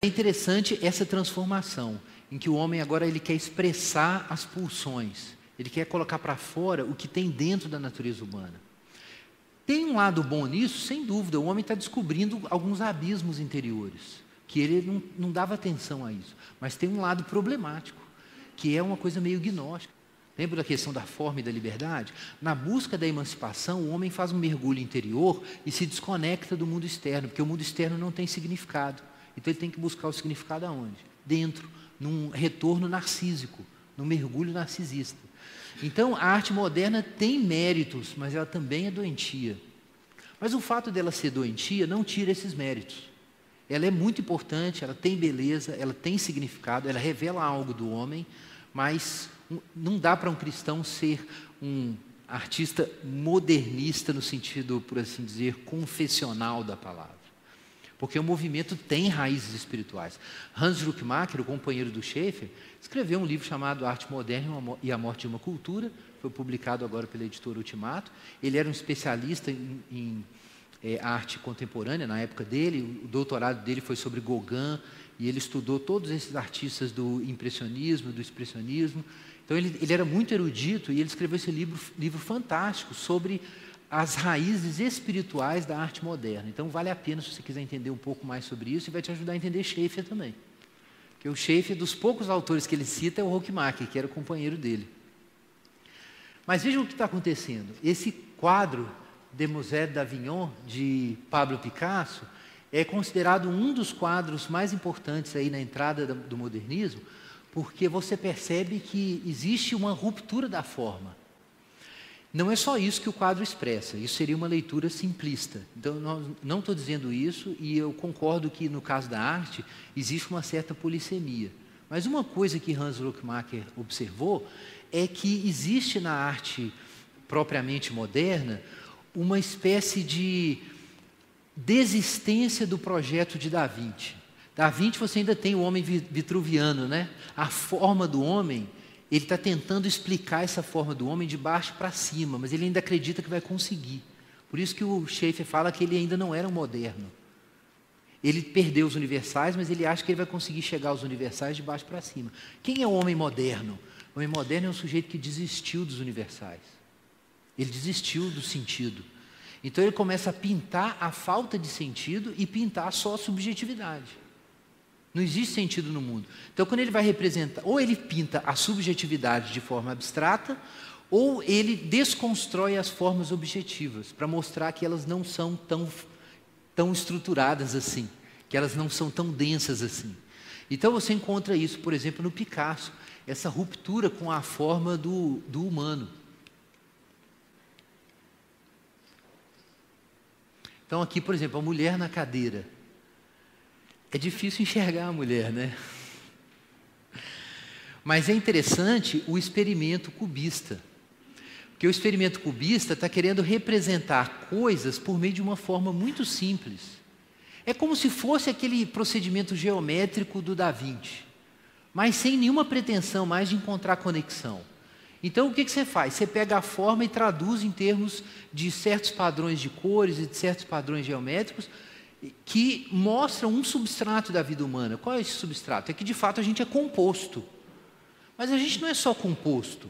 É interessante essa transformação, em que o homem agora ele quer expressar as pulsões, ele quer colocar para fora o que tem dentro da natureza humana. Tem um lado bom nisso, sem dúvida, o homem está descobrindo alguns abismos interiores, que ele não dava atenção a isso, mas tem um lado problemático, que é uma coisa meio gnóstica. Lembra da questão da forma e da liberdade? Na busca da emancipação, o homem faz um mergulho interior e se desconecta do mundo externo, porque o mundo externo não tem significado. Então ele tem que buscar o significado aonde? Dentro, num retorno narcísico, num mergulho narcisista. Então a arte moderna tem méritos, mas ela também é doentia. Mas o fato dela ser doentia não tira esses méritos. Ela é muito importante, ela tem beleza, ela tem significado, ela revela algo do homem, mas não dá para um cristão ser um artista modernista no sentido, por assim dizer, confessional da palavra. Porque o movimento tem raízes espirituais. Hans Druckmacher, o companheiro do Schaeffer, escreveu um livro chamado Arte Moderna e a Morte de uma Cultura, foi publicado agora pela editora Ultimato. Ele era um especialista em arte contemporânea na época dele, o doutorado dele foi sobre Gauguin, e ele estudou todos esses artistas do impressionismo, do expressionismo. Então ele era muito erudito e ele escreveu esse livro fantástico sobre as raízes espirituais da arte moderna. Então vale a pena se você quiser entender um pouco mais sobre isso, e vai te ajudar a entender Schaeffer também. Porque o Schaeffer, dos poucos autores que ele cita, é o Druckmacher, que era o companheiro dele. Mas vejam o que está acontecendo. Esse quadro, Demoiselle d'Avignon, de Pablo Picasso, é considerado um dos quadros mais importantes aí na entrada do modernismo, porque você percebe que existe uma ruptura da forma. Não é só isso que o quadro expressa, isso seria uma leitura simplista. Então, não estou dizendo isso, e eu concordo que, no caso da arte, existe uma certa polissemia. Mas uma coisa que Hans Druckmacher observou é que existe na arte propriamente moderna uma espécie de desistência do projeto de Da Vinci. Da Vinci você ainda tem o homem vitruviano, né? A forma do homem, ele está tentando explicar essa forma do homem de baixo para cima, mas ele ainda acredita que vai conseguir. Por isso que o Schaeffer fala que ele ainda não era um moderno. Ele perdeu os universais, mas ele acha que ele vai conseguir chegar aos universais de baixo para cima. Quem é o homem moderno? O homem moderno é um sujeito que desistiu dos universais. Ele desistiu do sentido. Então ele começa a pintar a falta de sentido e pintar só a subjetividade. Não existe sentido no mundo. Então quando ele vai representar, ou ele pinta a subjetividade de forma abstrata, ou ele desconstrói as formas objetivas, para mostrar que elas não são tão estruturadas assim, que elas não são tão densas assim. Então você encontra isso, por exemplo, no Picasso, essa ruptura com a forma do humano. Então aqui, por exemplo, a mulher na cadeira. É difícil enxergar a mulher, né? Mas é interessante o experimento cubista. Porque o experimento cubista está querendo representar coisas por meio de uma forma muito simples. É como se fosse aquele procedimento geométrico do Da Vinci, mas sem nenhuma pretensão mais de encontrar conexão. Então o que você faz? Você pega a forma e traduz em termos de certos padrões de cores e de certos padrões geométricos que mostram um substrato da vida humana. Qual é esse substrato? É que de fato a gente é composto. Mas a gente não é só composto.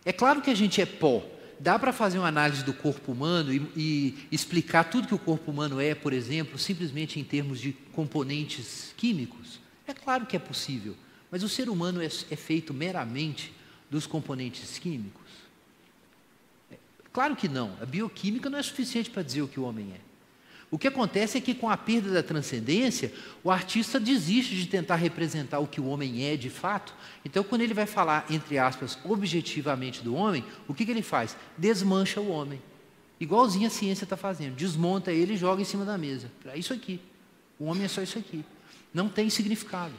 É claro que a gente é pó. Dá para fazer uma análise do corpo humano e explicar tudo que o corpo humano é, por exemplo, simplesmente em termos de componentes químicos? É claro que é possível. Mas o ser humano é feito meramente dos componentes químicos? Claro que não. A bioquímica não é suficiente para dizer o que o homem é. O que acontece é que, com a perda da transcendência, o artista desiste de tentar representar o que o homem é de fato. Então, quando ele vai falar, entre aspas, objetivamente do homem, o que ele faz? Desmancha o homem. Igualzinho a ciência está fazendo. Desmonta ele e joga em cima da mesa. É isso aqui. O homem é só isso aqui. Não tem significado.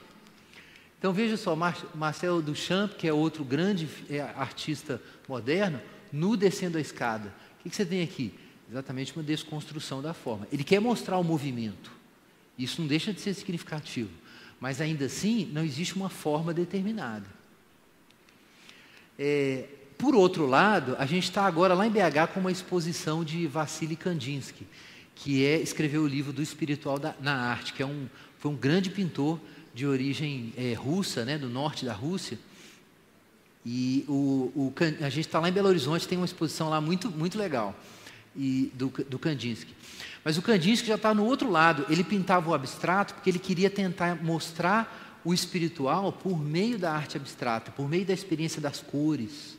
Então, veja só, Marcel Duchamp, que é outro grande artista moderno, nu descendo a escada. O que você tem aqui? Exatamente uma desconstrução da forma. Ele quer mostrar o movimento. Isso não deixa de ser significativo. Mas, ainda assim, não existe uma forma determinada. Por outro lado, a gente está agora lá em BH com uma exposição de Vassily Kandinsky, que escreveu o livro do Espiritual na Arte, que é um foi um grande pintor de origem russa, né, do norte da Rússia. E a gente está lá em Belo Horizonte, tem uma exposição lá muito, muito legal, do Kandinsky. Mas o Kandinsky já está no outro lado, ele pintava o abstrato porque ele queria tentar mostrar o espiritual por meio da arte abstrata, por meio da experiência das cores.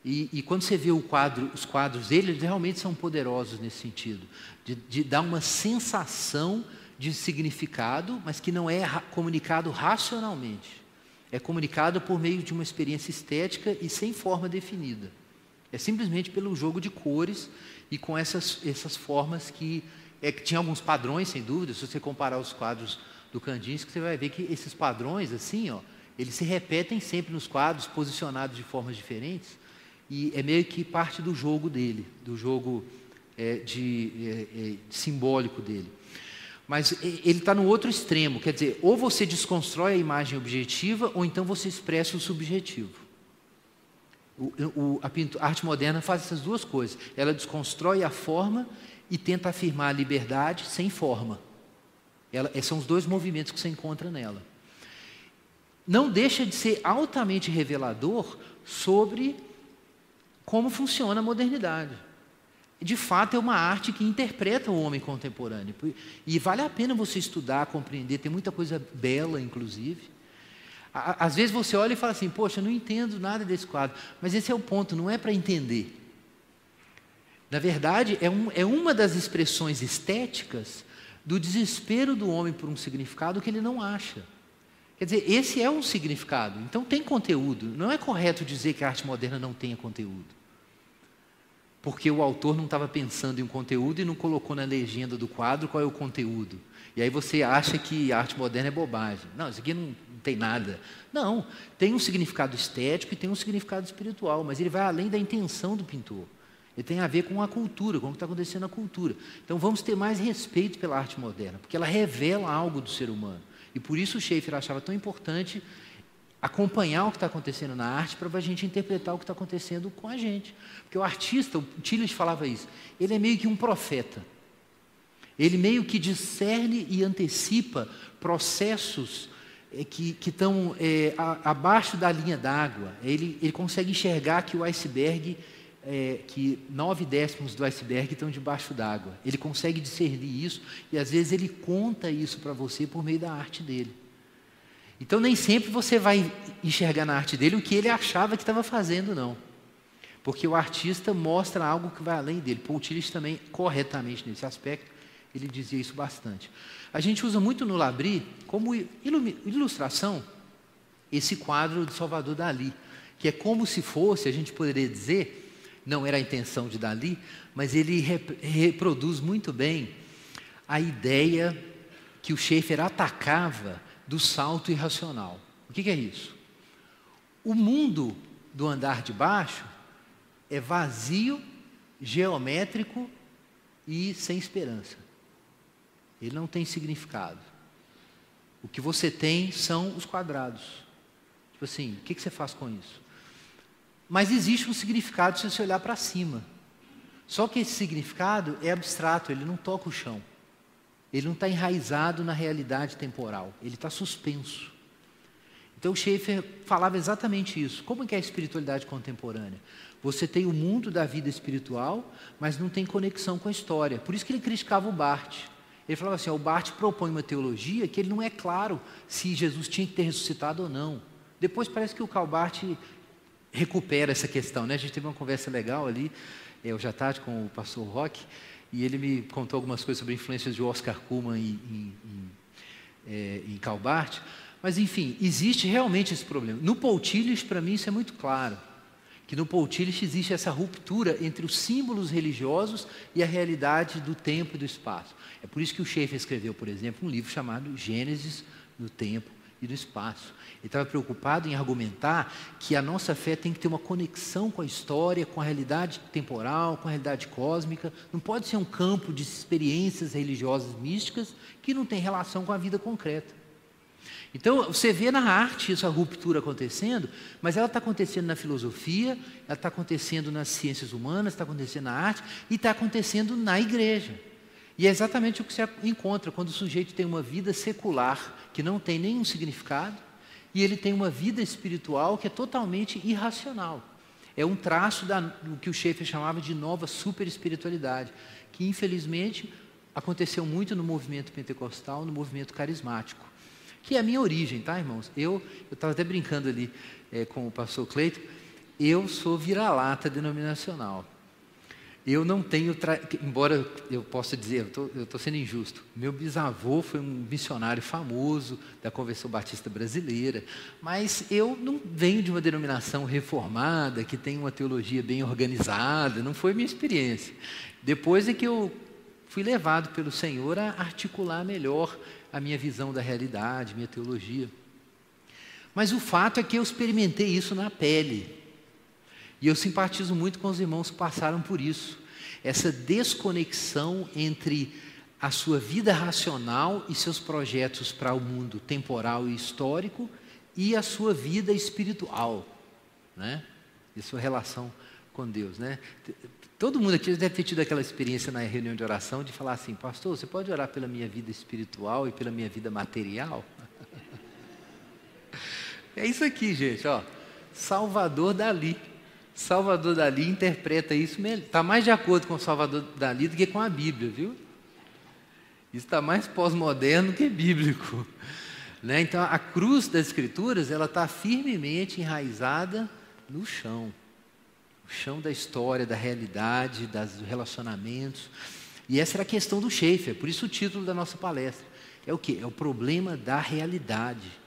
E quando você vê os quadros dele, eles realmente são poderosos nesse sentido, de dar uma sensação de significado, mas que não é comunicado racionalmente. É comunicado por meio de uma experiência estética e sem forma definida. É simplesmente pelo jogo de cores e com essas formas que tinha alguns padrões, sem dúvida. Se você comparar os quadros do Kandinsky, você vai ver que esses padrões, assim, eles se repetem sempre nos quadros, posicionados de formas diferentes. E é meio que parte do jogo dele, do jogo simbólico dele. Mas ele está no outro extremo, quer dizer, ou você desconstrói a imagem objetiva, ou então você expressa o subjetivo. A arte moderna faz essas duas coisas. Ela desconstrói a forma e tenta afirmar a liberdade sem forma. São os dois movimentos que você encontra nela. Não deixa de ser altamente revelador sobre como funciona a modernidade. De fato, é uma arte que interpreta o homem contemporâneo. E vale a pena você estudar, compreender, tem muita coisa bela, inclusive. Às vezes você olha e fala assim, poxa, eu não entendo nada desse quadro. Mas esse é o ponto, não é para entender. Na verdade, é uma das expressões estéticas do desespero do homem por um significado que ele não acha. Quer dizer, esse é um significado, então tem conteúdo. Não é correto dizer que a arte moderna não tenha conteúdo, porque o autor não estava pensando em um conteúdo e não colocou na legenda do quadro qual é o conteúdo. E aí você acha que a arte moderna é bobagem. Não, isso aqui não tem nada. Não, tem um significado estético e tem um significado espiritual, mas ele vai além da intenção do pintor. Ele tem a ver com a cultura, com o que está acontecendo na cultura. Então vamos ter mais respeito pela arte moderna, porque ela revela algo do ser humano. E por isso o Schaeffer achava tão importante acompanhar o que está acontecendo na arte para a gente interpretar o que está acontecendo com a gente. Porque o artista, o Tillich falava isso, ele é meio que um profeta. Ele meio que discerne e antecipa processos que estão abaixo da linha d'água. Ele consegue enxergar que o iceberg, que 9/10 do iceberg estão debaixo d'água. Ele consegue discernir isso e às vezes ele conta isso para você por meio da arte dele. Então nem sempre você vai enxergar na arte dele o que ele achava que estava fazendo, não. Porque o artista mostra algo que vai além dele. Paul Tillich também, corretamente nesse aspecto, ele dizia isso bastante. A gente usa muito no Labri, como ilustração, esse quadro de Salvador Dalí, que é como se fosse, a gente poderia dizer, não era a intenção de Dalí, mas ele reproduz muito bem a ideia que o Schaeffer atacava do salto irracional. O que é isso? O mundo do andar de baixo é vazio, geométrico e sem esperança. Ele não tem significado. O que você tem são os quadrados. Tipo assim, o que você faz com isso? Mas existe um significado se você olhar para cima. Só que esse significado é abstrato, ele não toca o chão. Ele não está enraizado na realidade temporal, ele está suspenso. Então o Schaeffer falava exatamente isso. Como é a espiritualidade contemporânea? Você tem o mundo da vida espiritual, mas não tem conexão com a história. Por isso que ele criticava o Barth. Ele falava assim, o Barth propõe uma teologia que ele não é claro se Jesus tinha que ter ressuscitado ou não. Depois parece que o Karl Barth recupera essa questão, né? A gente teve uma conversa legal ali, hoje à tarde, com o pastor Roque, e ele me contou algumas coisas sobre a influência de Oscar Cullmann em Karl Barth. Mas, enfim, existe realmente esse problema. No Paul Tillich, para mim, isso é muito claro. Que no Paul Tillich existe essa ruptura entre os símbolos religiosos e a realidade do tempo e do espaço. É por isso que o Schaeffer escreveu, por exemplo, um livro chamado Gênesis do Tempo e do Espaço. Ele estava preocupado em argumentar que a nossa fé tem que ter uma conexão com a história, com a realidade temporal, com a realidade cósmica. Não pode ser um campo de experiências religiosas místicas que não tem relação com a vida concreta. Então, você vê na arte essa ruptura acontecendo, mas ela está acontecendo na filosofia, ela está acontecendo nas ciências humanas, está acontecendo na arte e está acontecendo na igreja. E é exatamente o que você encontra quando o sujeito tem uma vida secular que não tem nenhum significado e ele tem uma vida espiritual que é totalmente irracional. É um traço do que o Schaeffer chamava de nova superespiritualidade, que infelizmente aconteceu muito no movimento pentecostal, no movimento carismático, que é a minha origem, tá, irmãos? Eu estava até brincando ali com o pastor Cleito, eu sou vira-lata denominacional. Eu não tenho, embora eu possa dizer, eu estou sendo injusto, meu bisavô foi um missionário famoso da Convenção Batista Brasileira, mas eu não venho de uma denominação reformada, que tem uma teologia bem organizada, não foi minha experiência. Depois é que eu fui levado pelo Senhor a articular melhor a minha visão da realidade, minha teologia. Mas o fato é que eu experimentei isso na pele. E eu simpatizo muito com os irmãos que passaram por isso. Essa desconexão entre a sua vida racional e seus projetos para o mundo temporal e histórico e a sua vida espiritual, né? E sua relação com Deus, né? Todo mundo aqui deve ter tido aquela experiência na reunião de oração de falar assim: pastor, você pode orar pela minha vida espiritual e pela minha vida material? É isso aqui, gente, ó. Salvador Dalí. Salvador Dalí interpreta isso, está mais de acordo com Salvador Dalí do que com a Bíblia, viu? Isso está mais pós-moderno que bíblico, né? Então, a cruz das Escrituras, ela está firmemente enraizada no chão da história, da realidade, dos relacionamentos. E essa era a questão do Schaeffer, por isso o título da nossa palestra. É o quê? É o problema da realidade.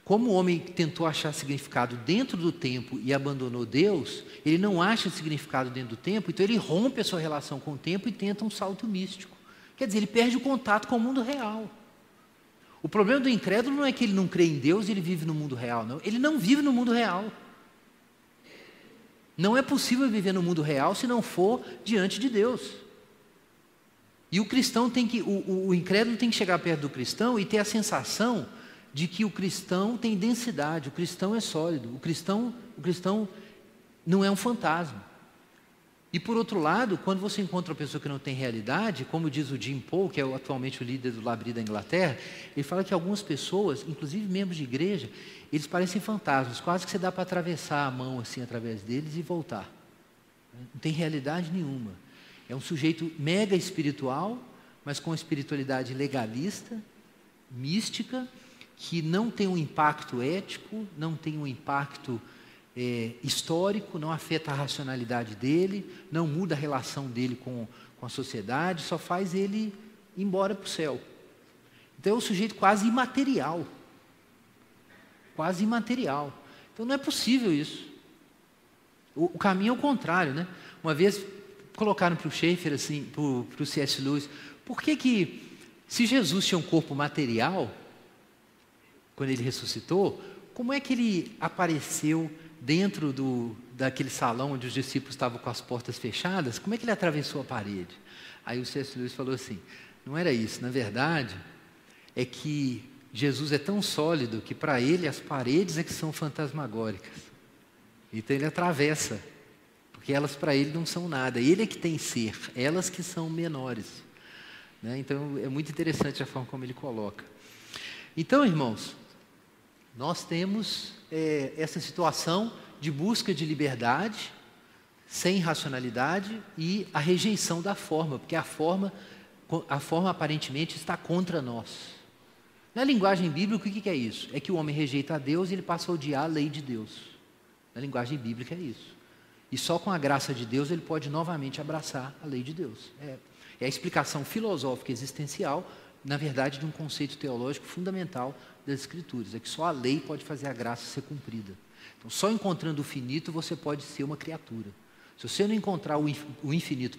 Como o homem tentou achar significado dentro do tempo e abandonou Deus, ele não acha significado dentro do tempo, então ele rompe a sua relação com o tempo e tenta um salto místico. Quer dizer, ele perde o contato com o mundo real. O problema do incrédulo não é que ele não crê em Deus e ele vive no mundo real, não. Ele não vive no mundo real. Não é possível viver no mundo real se não for diante de Deus. E o cristão tem que, o incrédulo tem que chegar perto do cristão e ter a sensação de que o cristão tem densidade, o cristão é sólido, o cristão não é um fantasma. E por outro lado, quando você encontra uma pessoa que não tem realidade, como diz o Jim Paul, que é atualmente o líder do Labri da Inglaterra, ele fala que algumas pessoas, inclusive membros de igreja, eles parecem fantasmas, quase que você dá para atravessar a mão assim através deles e voltar. Não tem realidade nenhuma. É um sujeito mega espiritual, mas com espiritualidade legalista, mística, que não tem um impacto ético, não tem um impacto histórico, não afeta a racionalidade dele, não muda a relação dele com a sociedade, só faz ele ir embora para o céu. Então é um sujeito quase imaterial. Quase imaterial. Então não é possível isso. O caminho é o contrário, né? Uma vez colocaram para o Schaeffer, assim, para o C.S. Lewis, por que se Jesus tinha um corpo material, quando ele ressuscitou, como é que ele apareceu dentro daquele salão onde os discípulos estavam com as portas fechadas? Como é que ele atravessou a parede? Aí o C.S. Lewis falou assim: não era isso, na verdade, é que Jesus é tão sólido que para ele as paredes é que são fantasmagóricas. Então ele atravessa, porque elas para ele não são nada, ele é que tem ser, elas que são menores, né? Então é muito interessante a forma como ele coloca. Então, irmãos, nós temos essa situação de busca de liberdade, sem racionalidade, e a rejeição da forma, porque a forma aparentemente está contra nós. Na linguagem bíblica, o que é isso? É que o homem rejeita a Deus e ele passa a odiar a lei de Deus. Na linguagem bíblica é isso. E só com a graça de Deus ele pode novamente abraçar a lei de Deus. É a explicação filosófica existencial, na verdade, de um conceito teológico fundamental das Escrituras. É que só a lei pode fazer a graça ser cumprida. Então, só encontrando o finito você pode ser uma criatura. Se você não encontrar o infinito,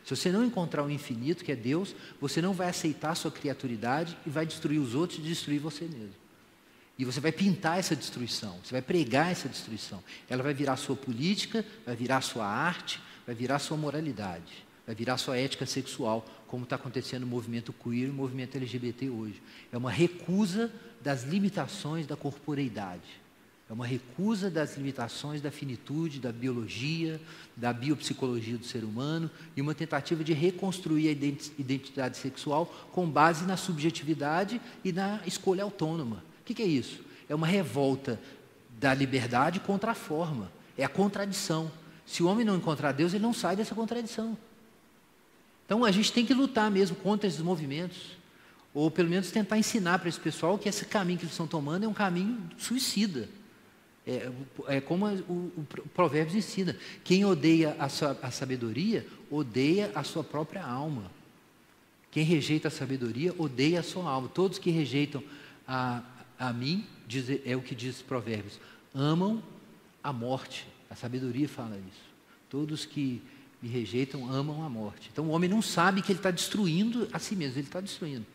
se você não encontrar o infinito, que é Deus, você não vai aceitar a sua criaturidade e vai destruir os outros e destruir você mesmo. E você vai pintar essa destruição, você vai pregar essa destruição. Ela vai virar sua política, vai virar sua arte, vai virar sua moralidade, vai virar sua ética sexual, como está acontecendo no movimento queer e no movimento LGBT hoje. É uma recusa das limitações da corporeidade. É uma recusa das limitações da finitude, da biologia, da biopsicologia do ser humano e uma tentativa de reconstruir a identidade sexual com base na subjetividade e na escolha autônoma. O que é isso? É uma revolta da liberdade contra a forma. É a contradição. Se o homem não encontrar Deus, ele não sai dessa contradição. Então, a gente tem que lutar mesmo contra esses movimentos, ou pelo menos tentar ensinar para esse pessoal que esse caminho que eles estão tomando é um caminho suicida. É como o Provérbios ensina: quem odeia a sabedoria, odeia a sua própria alma. Quem rejeita a sabedoria, odeia a sua alma. Todos que rejeitam a mim, é o que diz Provérbios, amam a morte. A sabedoria fala isso. Todos que me rejeitam amam a morte. Então o homem não sabe que ele está destruindo a si mesmo, ele está destruindo.